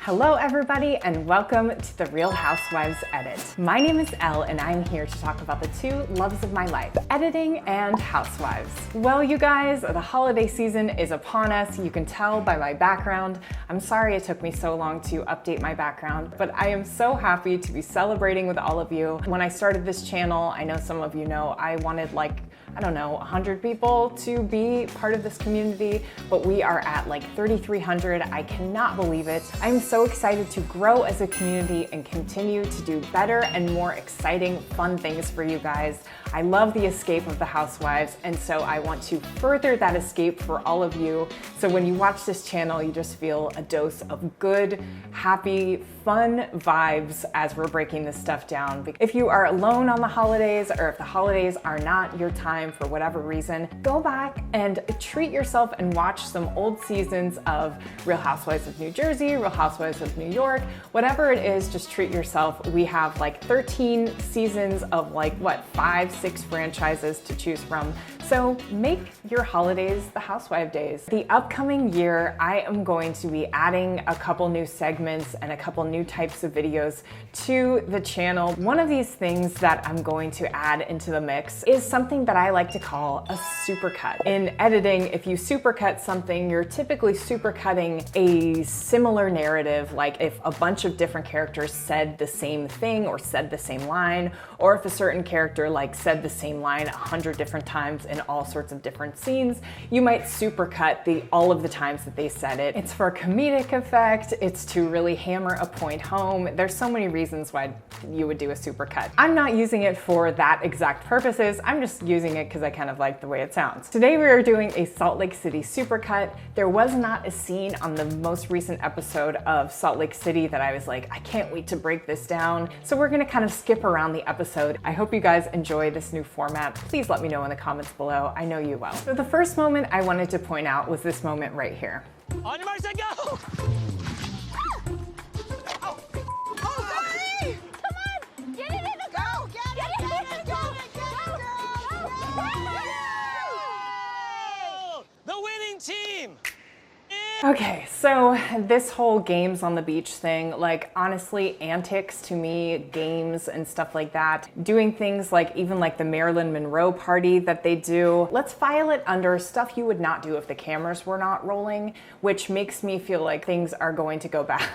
Hello everybody and welcome to the Real Housewives Edit. My name is Elle and I'm here to talk about the two loves of my life, editing and housewives. Well you guys, the holiday season is upon us. You can tell by my background. I'm sorry it took me so long to update my background, but I am so happy to be celebrating with all of you. When I started this channel, I know some of you know, I wanted 100 people to be part of this community, but we are at 3,300. I cannot believe it. I'm so excited to grow as a community and continue to do better and more exciting, fun things for you guys. I love the escape of the housewives, and so I want to further that escape for all of you. So when you watch this channel, you just feel a dose of good, happy, fun vibes as we're breaking this stuff down. If you are alone on the holidays, or if the holidays are not your time for whatever reason, go back and treat yourself and watch some old seasons of Real Housewives of New Jersey, Real Housewives of New York, whatever it is, just treat yourself. We have 13 seasons of 5-6 franchises to choose from. So make your holidays the housewife days. The upcoming year, I am going to be adding a couple new segments and a couple new types of videos to the channel. One of these things that I'm going to add into the mix is something that I like to call a supercut. In editing, if you supercut something, you're typically supercutting a similar narrative, like if a bunch of different characters said the same thing or said the same line, or if a certain character said the same line 100 different times in all sorts of different scenes, you might supercut all of the times that they said it. It's for comedic effect, it's to really hammer a point home. There's so many reasons why you would do a supercut. I'm not using it for that exact purposes, I'm just using it because I kind of like the way it sounds. Today we are doing a Salt Lake City supercut. There was not a scene on the most recent episode of Salt Lake City that I was like, I can't wait to break this down. So we're gonna kind of skip around the episode. I hope you guys enjoy this new format. Please let me know in the comments below. I know you will. So the first moment I wanted to point out was this moment right here. On your mark, set, go! Team! Okay, so this whole games on the beach thing, honestly, antics to me, games and stuff like that, doing things even the Marilyn Monroe party that they do, let's file it under stuff you would not do if the cameras were not rolling, which makes me feel like things are going to go bad,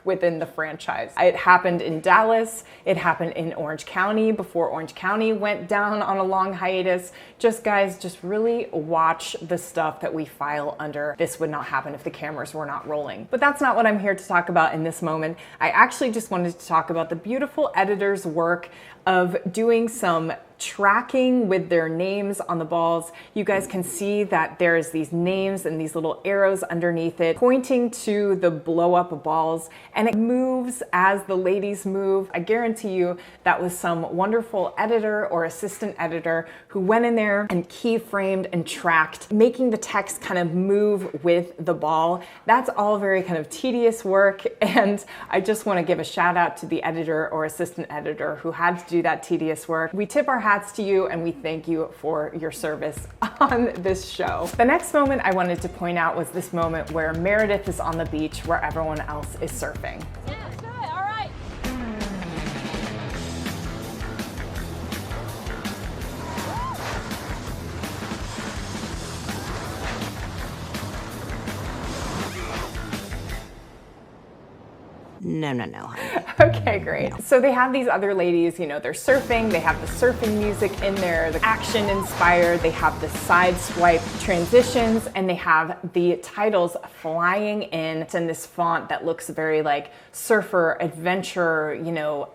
within the franchise. It happened in Dallas, it happened in Orange County before Orange County went down on a long hiatus. Guys, just really watch the stuff that we file under. This would not happen if the cameras were not rolling. But that's not what I'm here to talk about in this moment. I actually just wanted to talk about the beautiful editor's work of doing some tracking with their names on the balls. You guys can see that there's these names and these little arrows underneath it pointing to the blow up balls, and it moves as the ladies move. I guarantee you that was some wonderful editor or assistant editor who went in there and keyframed and tracked, making the text kind of move with the ball. That's all very kind of tedious work, and I just want to give a shout out to the editor or assistant editor who had to do that tedious work. We tip our hats to you and we thank you for your service on this show. The next moment I wanted to point out was this moment where Meredith is on the beach where everyone else is surfing. Yeah, good, all right. No, honey. Okay, great. So they have these other ladies, they're surfing, they have the surfing music in there, the action inspired, they have the side swipe transitions, and they have the titles flying in this font that looks very surfer, adventure,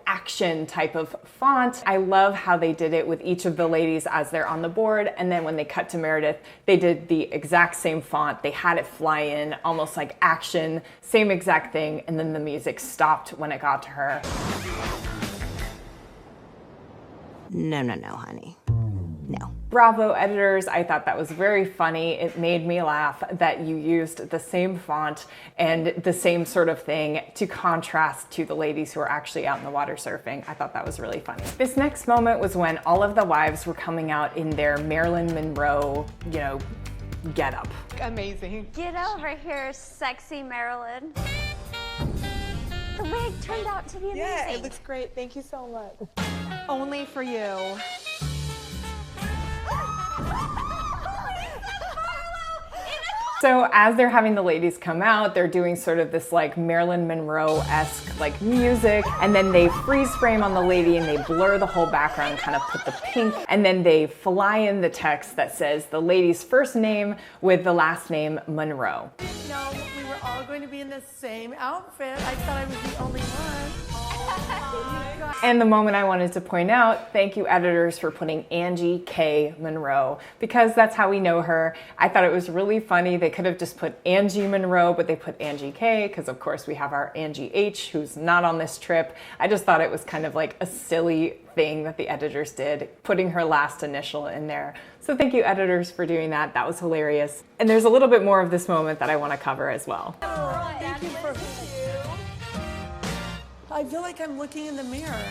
action type of font. I love how they did it with each of the ladies as they're on the board, and then when they cut to Meredith, they did the exact same font. They had it fly in, almost like action, same exact thing, and then the music stopped when it got to her. No, honey. No. Bravo, editors. I thought that was very funny. It made me laugh that you used the same font and the same sort of thing to contrast to the ladies who are actually out in the water surfing. I thought that was really funny. This next moment was when all of the wives were coming out in their Marilyn Monroe, get up. Amazing. Get over here, sexy Marilyn. wig turned out to be amazing. Yeah, it looks great. Thank you so much. Only for you. So as they're having the ladies come out, they're doing sort of this like Marilyn Monroe-esque like music, and then they freeze frame on the lady and they blur the whole background, kind of put the pink, and then they fly in the text that says the lady's first name with the last name Monroe. No, we were all going to be in the same outfit. I thought I was the only one. And the moment I wanted to point out, thank you editors for putting Angie K. Monroe, because that's how we know her. I thought it was really funny. They could have just put Angie Monroe, but they put Angie K, because of course we have our Angie H, who's not on this trip. I just thought it was kind of like a silly thing that the editors did, putting her last initial in there. So thank you editors for doing that. That was hilarious. And there's a little bit more of this moment that I want to cover as well. Thank you for... I feel like I'm looking in the mirror.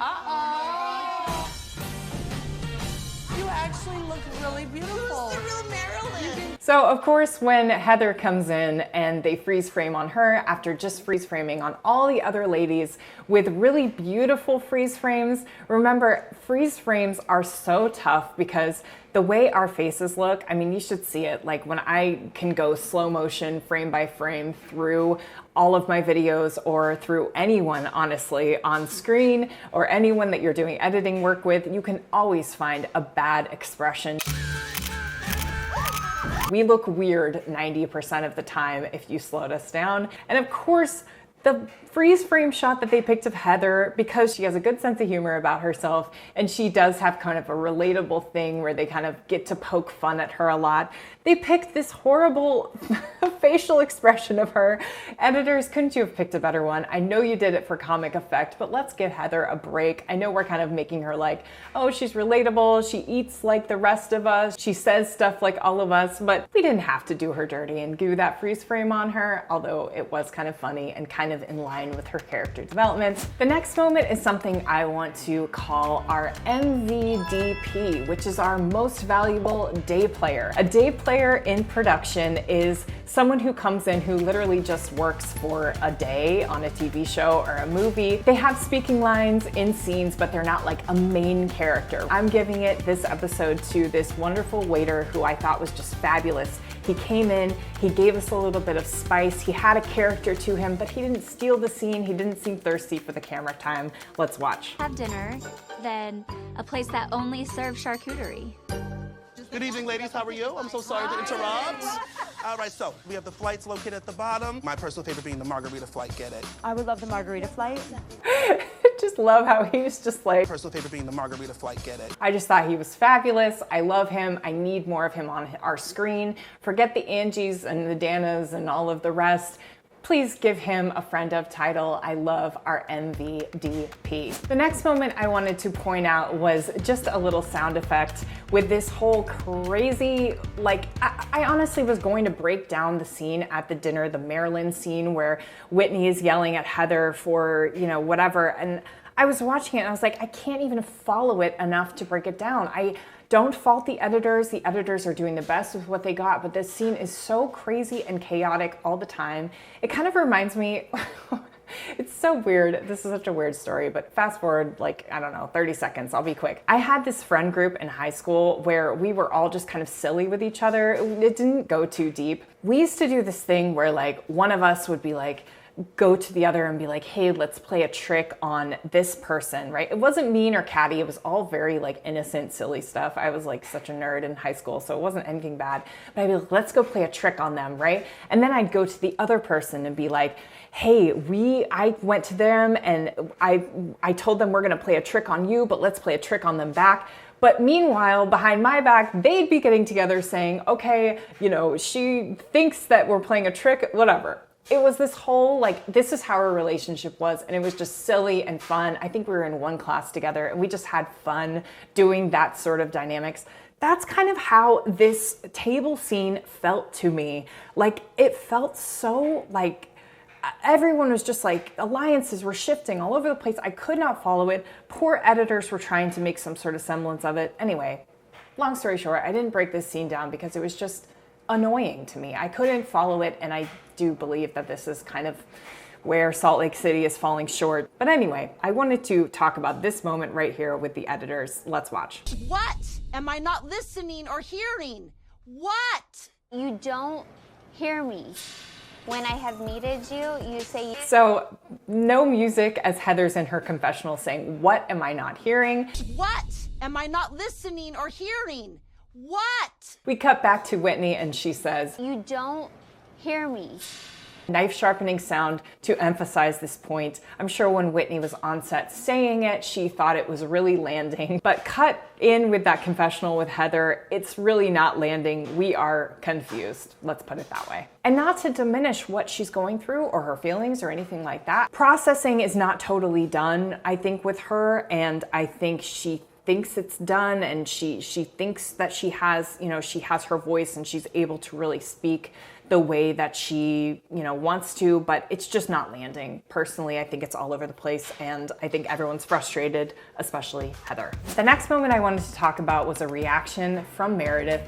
Uh-oh. You actually look really beautiful. Who's the real Marilyn? So of course, when Heather comes in and they freeze frame on her after just freeze framing on all the other ladies with really beautiful freeze frames. Remember, freeze frames are so tough because the way our faces look, I mean, you should see it. Like when I can go slow motion, frame by frame through all of my videos or through anyone, honestly, on screen or anyone that you're doing editing work with, you can always find a bad expression. We look weird 90% of the time if you slowed us down. And of course, the freeze frame shot that they picked of Heather, because she has a good sense of humor about herself and she does have kind of a relatable thing where they kind of get to poke fun at her a lot. They picked this horrible facial expression of her. Editors, couldn't you have picked a better one? I know you did it for comic effect, but let's give Heather a break. I know we're kind of making her like, oh, she's relatable, she eats like the rest of us, she says stuff like all of us, but we didn't have to do her dirty and do that freeze frame on her, although it was kind of funny and kind of in line with her character development. The next moment is something I want to call our MVDP, which is our most valuable day player. A day player in production is someone who comes in who literally just works for a day on a TV show or a movie. They have speaking lines in scenes, but they're not like a main character. I'm giving it this episode to this wonderful waiter who I thought was just fabulous. He came in, he gave us a little bit of spice, he had a character to him, but he didn't steal the scene, he didn't seem thirsty for the camera time. Let's watch. Have dinner, then a place that only serves charcuterie. Good evening, ladies. How are you? I'm so sorry to interrupt. All right, so we have the flights located at the bottom. My personal favorite being the margarita flight. Get it? I would love the margarita flight. Just love how he was just like, Personal favorite being the margarita flight. Get it? I just thought he was fabulous. I love him. I need more of him on our screen. Forget the Angies and the Danas and all of the rest. Please give him a friend of title. I love our MVDP. The next moment I wanted to point out was just a little sound effect with this whole crazy, like, I honestly was going to break down the scene at the dinner, the Marilyn scene where Whitney is yelling at Heather for, you know, whatever. And I was watching it and I was like, I can't even follow it enough to break it down. I don't fault the editors. The editors are doing the best with what they got, but this scene is so crazy and chaotic all the time. It kind of reminds me, it's so weird. This is such a weird story, but fast forward like, I don't know, 30 seconds, I'll be quick. I had this friend group in high school where we were all just kind of silly with each other. It didn't go too deep. We used to do this thing where like one of us would be like, go to the other and be like, hey, let's play a trick on this person, right? It wasn't mean or catty. It was all very like innocent, silly stuff. I was like such a nerd in high school, so it wasn't anything bad. But I'd be like, let's go play a trick on them, right? And then I'd go to the other person and be like, hey, I went to them and I told them we're gonna play a trick on you, but let's play a trick on them back. But meanwhile, behind my back, they'd be getting together saying, okay, you know, she thinks that we're playing a trick, whatever. It was this whole, like, this is how our relationship was, and it was just silly and fun. I think we were in one class together, and we just had fun doing that sort of dynamics. That's kind of how this table scene felt to me. Like, it felt so, like, everyone was just like, alliances were shifting all over the place. I could not follow it. Poor editors were trying to make some sort of semblance of it. Anyway, long story short, I didn't break this scene down because it was just annoying to me. I couldn't follow it, and I do believe that this is kind of where Salt Lake City is falling short. But anyway, I wanted to talk about this moment right here with the editors. Let's watch. What am I not listening or hearing? What? You don't hear me. When I have needed you, you say... So, no music as Heather's in her confessional saying, what am I not hearing? What am I not listening or hearing? What? We cut back to Whitney and she says, You don't hear me. Knife sharpening sound to emphasize this point. I'm sure when Whitney was on set saying it, she thought it was really landing. But cut in with that confessional with Heather, it's really not landing. We are confused. Let's put it that way. And not to diminish what she's going through or her feelings or anything like that. Processing is not totally done, I think, with her. And I think she thinks it's done, and she thinks that she has her voice and she's able to really speak the way that she, wants to, but it's just not landing. Personally, I think it's all over the place, and I think everyone's frustrated, especially Heather. The next moment I wanted to talk about was a reaction from Meredith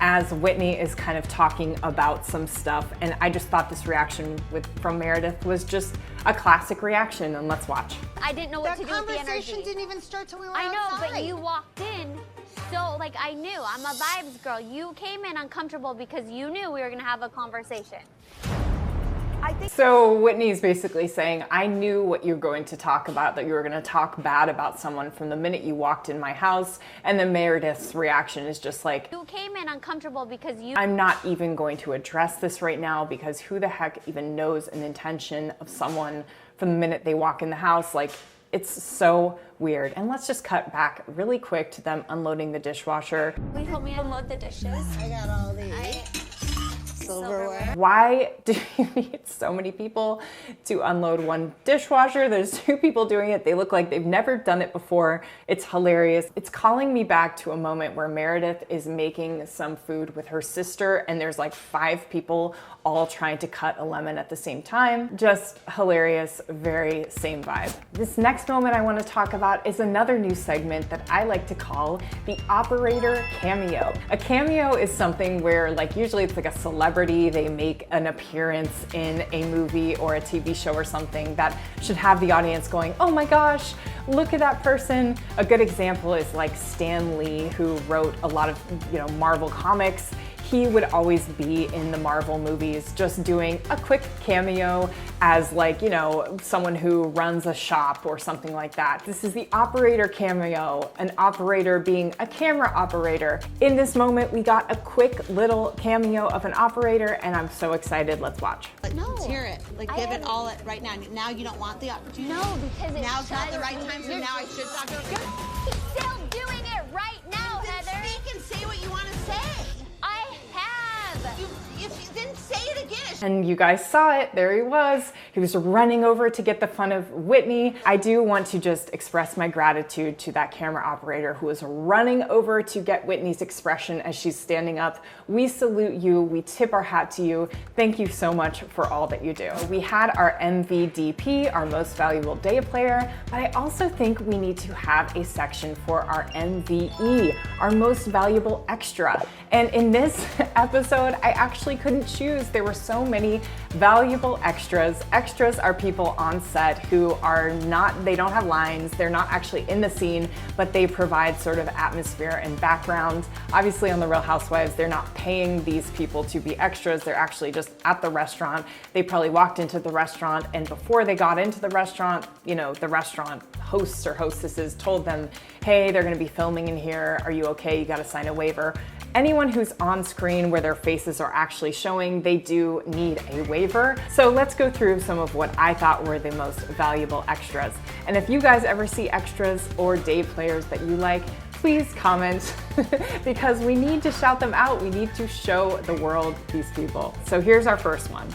as Whitney is kind of talking about some stuff, and I just thought this reaction from Meredith was just a classic reaction, and let's watch. I didn't know what to do with the energy. That conversation didn't even start till we were I know, outside. but you walked in, so like I knew. I'm a vibes girl. You came in uncomfortable because you knew we were gonna have a conversation. So Whitney's basically saying, I knew what you were going to talk about, that you were going to talk bad about someone from the minute you walked in my house. And then Meredith's reaction is just like, You came in uncomfortable because you... I'm not even going to address this right now, because who the heck even knows an intention of someone from the minute they walk in the house? Like, it's so weird. And let's just cut back really quick to them unloading the dishwasher. Will you help me unload the dishes? I got all these. Silverware. Why do you need so many people to unload one dishwasher? There's 2 people doing it. They look like they've never done it before. It's hilarious. It's calling me back to a moment where Meredith is making some food with her sister, and there's like 5 people all trying to cut a lemon at the same time. Just hilarious, very same vibe. This next moment I want to talk about is another new segment that I like to call the operator cameo. A cameo is something where, like, usually it's like a celebrity, they make an appearance in a movie or a TV show or something that should have the audience going, oh my gosh, look at that person. A good example is like Stan Lee, who wrote a lot of, Marvel comics. He would always be in the Marvel movies just doing a quick cameo as someone who runs a shop or something like that. This is the operator cameo, an operator being a camera operator. In this moment, we got a quick little cameo of an operator, and I'm so excited. Let's watch. No. Let's hear it. Give it all right now. Now you don't want the opportunity? No, because it's... Now's not the right time, so now I should talk over you. He's still doing it right now, Then Heather. speak and say what you want to say. I have. Then say it again. And you guys saw it, there he was. He was running over to get the fun of Whitney. I do want to just express my gratitude to that camera operator who was running over to get Whitney's expression as she's standing up. We salute you, we tip our hat to you. Thank you so much for all that you do. We had our MVDP, our most valuable day player, but I also think we need to have a section for our MVE, our most valuable extra. And in this episode, I actually couldn't choose. There were so many valuable extras. Extras are people on set who they don't have lines, they're not actually in the scene, but they provide sort of atmosphere and background. Obviously on The Real Housewives, they're not paying these people to be extras, they're actually just at the restaurant. They probably walked into the restaurant, and before they got into the restaurant, the restaurant hosts or hostesses told them, hey, they're gonna be filming in here, are you okay? You gotta sign a waiver. Anyone who's on screen where their faces are actually showing, they do need a waiver. So let's go through some of what I thought were the most valuable extras. And if you guys ever see extras or day players that you like, please comment because we need to shout them out. We need to show the world these people. So here's our first one.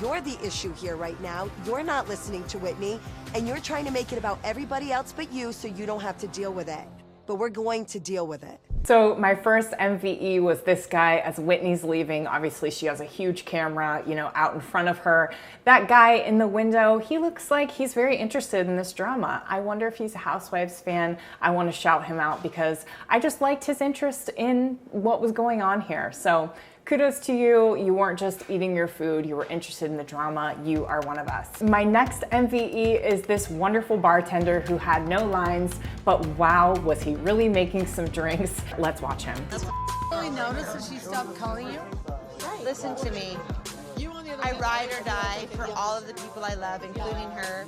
You're the issue here right now. You're not listening to Whitney, and you're trying to make it about everybody else but you so you don't have to deal with it. But we're going to deal with it. So my first MVE was this guy as Whitney's leaving. Obviously she has a huge camera, out in front of her. That guy in the window, he looks like he's very interested in this drama. I wonder if he's a Housewives fan. I want to shout him out because I just liked his interest in what was going on here. So Kudos to you. You weren't just eating your food, you were interested in the drama. You are one of us. My next MVE is this wonderful bartender who had no lines, but wow, was he really making some drinks. Let's watch him. Really notice that she stopped calling you? Listen to me. I ride or die for all of the people I love, including her.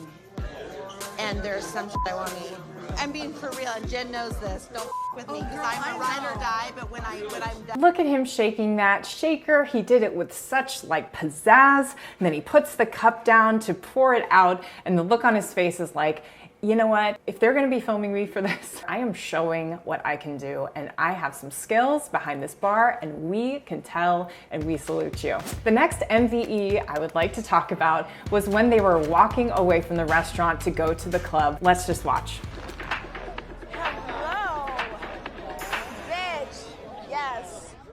And there's some shit I want to eat. I'm being for real, and Jen knows this. Don't with me, because I'm a ride or die, but when I'm done. Look at him shaking that shaker. He did it with such like pizzazz. And then he puts the cup down to pour it out. And the look on his face is like, you know what? If they're gonna be filming me for this, I am showing what I can do. And I have some skills behind this bar, and we can tell, and we salute you. The next MVE I would like to talk about was when they were walking away from the restaurant to go to the club. Let's just watch.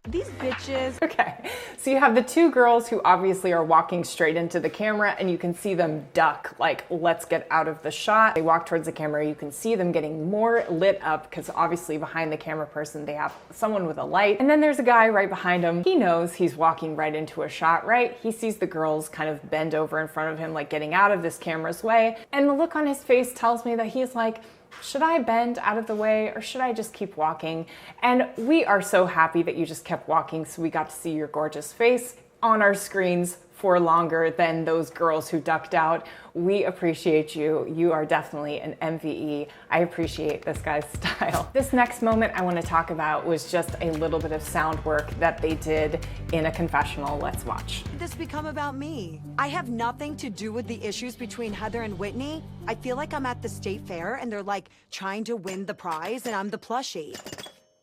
These bitches. Okay, so you have the two girls who obviously are walking straight into the camera, and you can see them duck, like, let's get out of the shot. They walk towards the camera, you can see them getting more lit up, because obviously behind the camera person, they have someone with a light. And then there's a guy right behind him. He knows he's walking right into a shot, right? He sees the girls kind of bend over in front of him, like getting out of this camera's way. And the look on his face tells me that he's like, should I bend out of the way or should I just keep walking? And we are so happy that you just kept walking, so we got to see your gorgeous face on our screens for longer than those girls who ducked out. We appreciate you. You are definitely an MVE. I appreciate this guy's style. This next moment I want to talk about was just a little bit of sound work that they did in a confessional. Let's watch. Did this become about me? I have nothing to do with the issues between Heather and Whitney. I feel like I'm at the state fair and they're like trying to win the prize and I'm the plushie.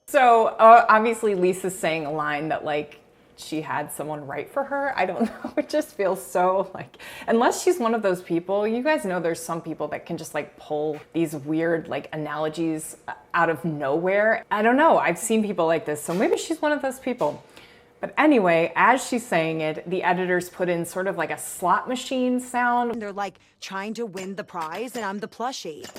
So obviously Lisa's saying a line that like, she had someone write for her. I don't know. It just feels so like, unless she's one of those people, you guys know there's some people that can just like pull these weird like analogies out of nowhere. I don't know. I've seen people like this. So maybe she's one of those people. But anyway, as she's saying it, the editors put in sort of like a slot machine sound. And they're like trying to win the prize and I'm the plushie.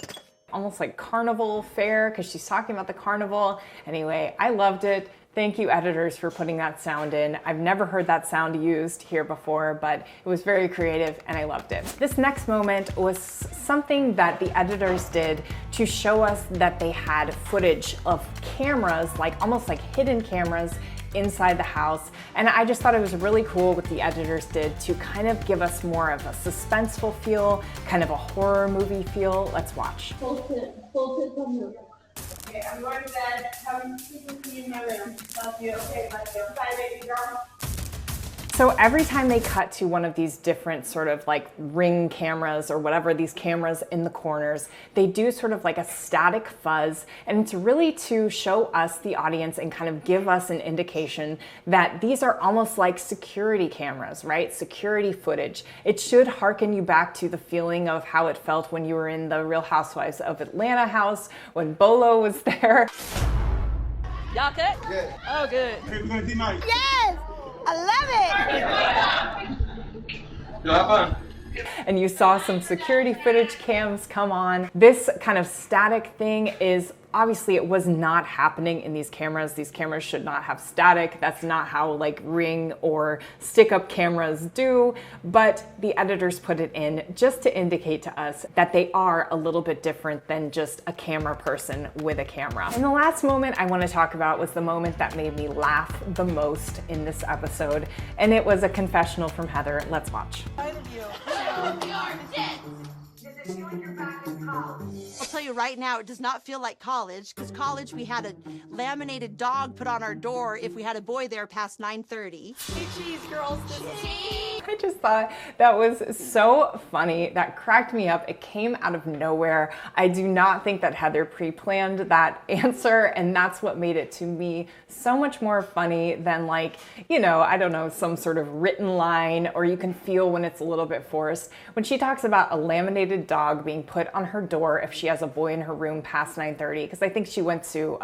Almost like carnival fair, because she's talking about the carnival. Anyway, I loved it. Thank you, editors, for putting that sound in. I've never heard that sound used here before, but it was very creative and I loved it. This next moment was something that the editors did to show us that they had footage of cameras, like almost like hidden cameras inside the house. And I just thought it was really cool what the editors did to kind of give us more of a suspenseful feel, kind of a horror movie feel. Let's watch. Full tip on the. Okay, I'm going to bed. Come sleep with me in my room. Love you. Okay, love you. Bye, baby girl. So every time they cut to one of these different sort of like ring cameras or whatever, these cameras in the corners, they do sort of like a static fuzz, and it's really to show us, the audience, and kind of give us an indication that these are almost like security cameras, right? Security footage. It should hearken you back to the feeling of how it felt when you were in the Real Housewives of Atlanta house, when Bolo was there. Y'all good? Good. Oh, good. Hey, we're gonna be nice. Yes! I love it! You'll have fun. And you saw some security footage cams come on. This kind of static thing is, obviously it was not happening in these cameras. These cameras should not have static. That's not how like ring or stick up cameras do, but the editors put it in just to indicate to us that they are a little bit different than just a camera person with a camera. And the last moment I want to talk about was the moment that made me laugh the most in this episode, and it was a confessional from Heather. Let's watch. I'll tell you right now, it does not feel like college, because college we had a laminated dog put on our door if we had a boy there past 9:30. Hey, cheese girls. I just thought that was so funny. That cracked me up. It came out of nowhere. I do not think that Heather pre-planned that answer, and that's what made it to me so much more funny than like, you know, I don't know, some sort of written line, or you can feel when it's a little bit forced. When she talks about a laminated dog being put on her door if she has a boy in her room past 9:30, because I think she went to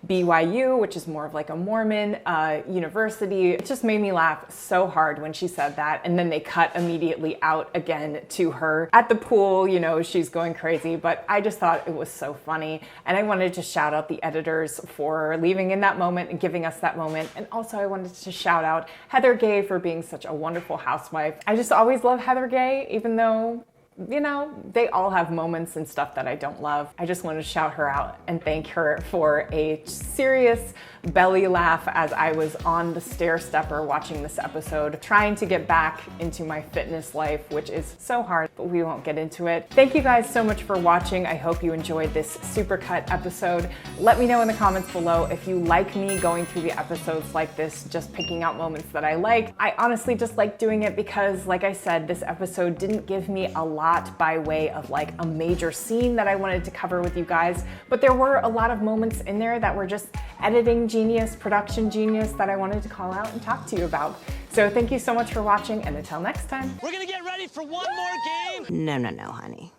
BYU, which is more of like a Mormon university. It just made me laugh so hard when she said that. And and then they cut immediately out again to her at the pool. You know, she's going crazy, but I just thought it was so funny. And I wanted to shout out the editors for leaving in that moment and giving us that moment. And also I wanted to shout out Heather Gay for being such a wonderful housewife. I just always love Heather Gay, even though, you know, they all have moments and stuff that I don't love. I just wanted to shout her out and thank her for a serious belly laugh as I was on the stair stepper watching this episode, trying to get back into my fitness life, which is so hard, but we won't get into it. Thank you guys so much for watching. I hope you enjoyed this supercut episode. Let me know in the comments below if you like me going through the episodes like this, just picking out moments that I like. I honestly just like doing it because, like I said, this episode didn't give me a lot by way of like a major scene that I wanted to cover with you guys, but there were a lot of moments in there that were just editing genius, production genius that I wanted to call out and talk to you about. So thank you so much for watching, and until next time. We're gonna get ready for one more game. No, honey.